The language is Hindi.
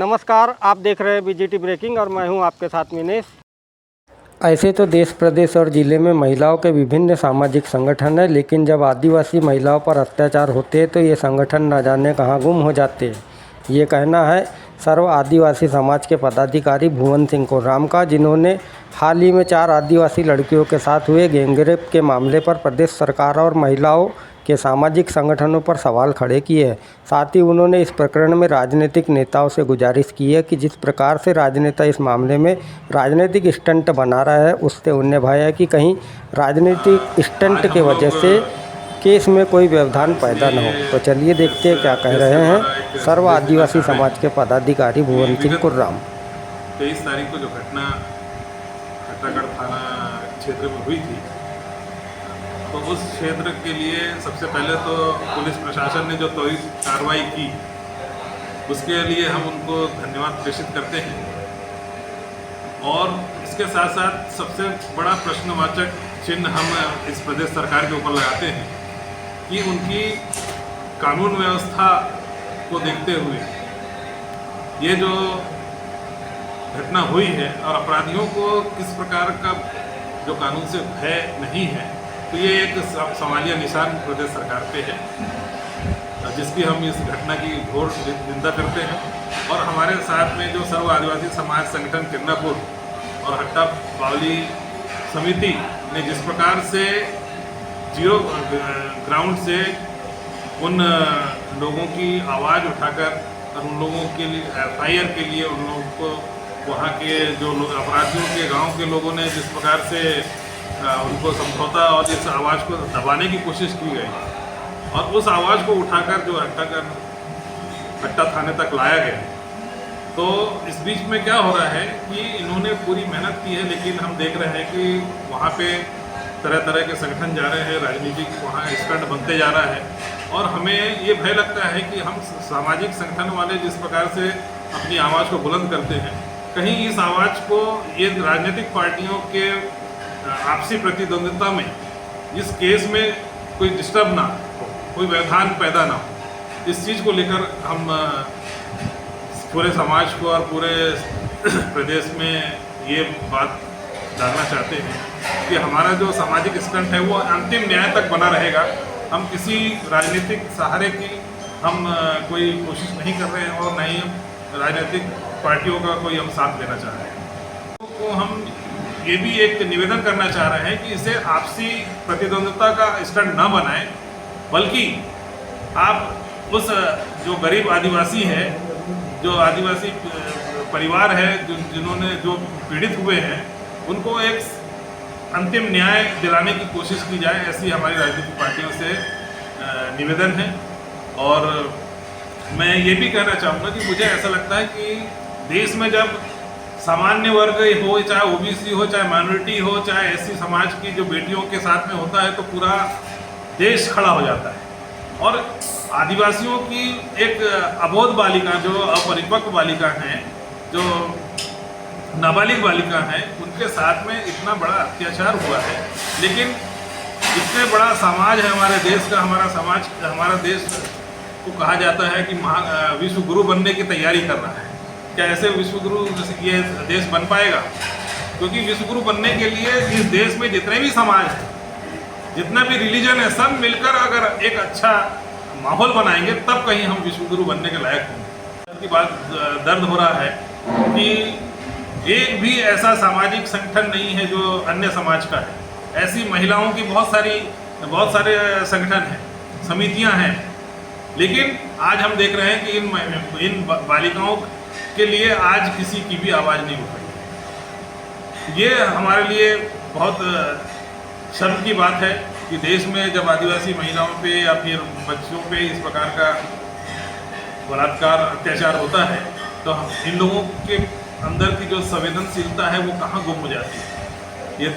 नमस्कार, आप देख रहे हैं बीजीटी ब्रेकिंग और मैं हूं आपके साथ मिनेश। ऐसे तो देश प्रदेश और ज़िले में महिलाओं के विभिन्न सामाजिक संगठन हैं, लेकिन जब आदिवासी महिलाओं पर अत्याचार होते हैं तो ये संगठन न जाने कहाँ गुम हो जाते हैं। ये कहना है सर्व आदिवासी समाज के पदाधिकारी भुवन सिंह कोर्राम का, जिन्होंने हाल ही में 4 आदिवासी लड़कियों के साथ हुए गैंगरेप के मामले पर प्रदेश सरकार और महिलाओं के सामाजिक संगठनों पर सवाल खड़े किए हैं। साथ ही उन्होंने इस प्रकरण में राजनीतिक नेताओं से गुजारिश की है कि जिस प्रकार से राजनेता इस मामले में राजनीतिक स्टंट बना रहा है, उससे उन्हें भय है कि कहीं राजनीतिक स्टंट के वजह से केस में कोई व्यवधान पैदा न हो। तो चलिए देखते हैं क्या कह रहे हैं सर्व आदिवासी समाज के पदाधिकारी भुवन सिंह कोर्राम। 23 तारीख को जो घटना खट्टागढ़ थाना क्षेत्र में हुई थी, तो उस क्षेत्र के लिए सबसे पहले तो पुलिस प्रशासन ने जो त्वरित कार्रवाई की, उसके लिए हम उनको धन्यवाद प्रेषित करते हैं। और इसके साथ साथ सबसे बड़ा प्रश्नवाचक चिन्ह हम इस प्रदेश सरकार के ऊपर लगाते हैं कि उनकी कानून व्यवस्था को देखते हुए ये जो घटना हुई है और अपराधियों को किस प्रकार का जो कानून से भय नहीं है, तो ये एक सवालिया निशान प्रदेश सरकार पे है, जिसकी हम इस घटना की घोर निंदा करते हैं। और हमारे साथ में जो सर्व आदिवासी समाज संगठन किरनापुर और हट्टा बावली समिति ने जिस प्रकार से जीरो ग्राउंड से उन लोगों की आवाज़ उठाकर और उन लोगों के लिए FIR के लिए उन लोगों को वहाँ के जो लोग अपराधियों के गांव के लोगों ने जिस प्रकार से उनको समझौता और इस आवाज़ को दबाने की कोशिश की गई और उस आवाज़ को उठाकर जो हट्टा थाने तक लाया गया। तो इस बीच में क्या हो रहा है कि इन्होंने पूरी मेहनत की है, लेकिन हम देख रहे हैं कि वहाँ पे तरह तरह के संगठन जा रहे हैं, राजनीतिक वहाँ स्टंट बनते जा रहा है। और हमें ये भय लगता है कि हम सामाजिक संगठन वाले जिस प्रकार से अपनी आवाज़ को बुलंद करते हैं, कहीं इस आवाज़ को ये राजनीतिक पार्टियों के आपसी प्रतिद्वंद्विता में इस केस में कोई डिस्टर्ब ना हो, कोई व्यवधान पैदा ना हो, इस चीज़ को लेकर हम पूरे समाज को और पूरे प्रदेश में ये बात डालना चाहते हैं कि हमारा जो सामाजिक स्टंट है वो अंतिम न्याय तक बना रहेगा। हम किसी राजनीतिक सहारे की हम कोई कोशिश नहीं कर रहे हैं और न ही राजनीतिक पार्टियों का कोई हम साथ लेना चाह रहे हैं। तो हम ये भी एक निवेदन करना चाह रहे हैं कि इसे आपसी प्रतिद्वंद्विता का स्टंट न बनाएं, बल्कि आप उस जो गरीब आदिवासी है, जो आदिवासी परिवार है, जिन्होंने जो पीड़ित हुए हैं, उनको एक अंतिम न्याय दिलाने की कोशिश की जाए, ऐसी हमारी राजनीतिक पार्टियों से निवेदन है। और मैं ये भी कहना चाहूँगा कि मुझे ऐसा लगता है कि देश में जब सामान्य वर्ग हो, चाहे OBC हो, चाहे माइनॉरिटी हो, चाहे SC समाज की जो बेटियों के साथ में होता है, तो पूरा देश खड़ा हो जाता है। और आदिवासियों की एक अबोध बालिका, जो अपरिपक्व बालिका हैं, जो नाबालिग बालिका हैं, उनके साथ में इतना बड़ा अत्याचार हुआ है। लेकिन इतने बड़ा समाज है हमारे देश का, हमारा देश को कहा जाता है कि विश्व गुरु बनने की तैयारी कर रहा है। क्या ऐसे विश्व गुरु ये देश बन पाएगा? क्योंकि विश्व गुरु बनने के लिए इस देश में जितने भी समाज हैं, जितना भी रिलीजन है, सब मिलकर अगर एक अच्छा माहौल बनाएंगे, तब कहीं हम विश्व गुरु बनने के लायक होंगे। की बात दर्द हो रहा है कि एक भी ऐसा सामाजिक संगठन नहीं है जो अन्य समाज का है। ऐसी महिलाओं की बहुत सारे संगठन हैं, समितियां हैं, लेकिन आज हम देख रहे हैं कि इन बालिकाओं के लिए आज किसी की भी आवाज़ नहीं उठ रही। ये हमारे लिए बहुत शर्म की बात है कि देश में जब आदिवासी महिलाओं पे या फिर बच्चों पे इस प्रकार का बलात्कार, अत्याचार होता है, तो इन लोगों के अंदर की जो संवेदनशीलता है वो कहाँ गुम हो जाती है। ये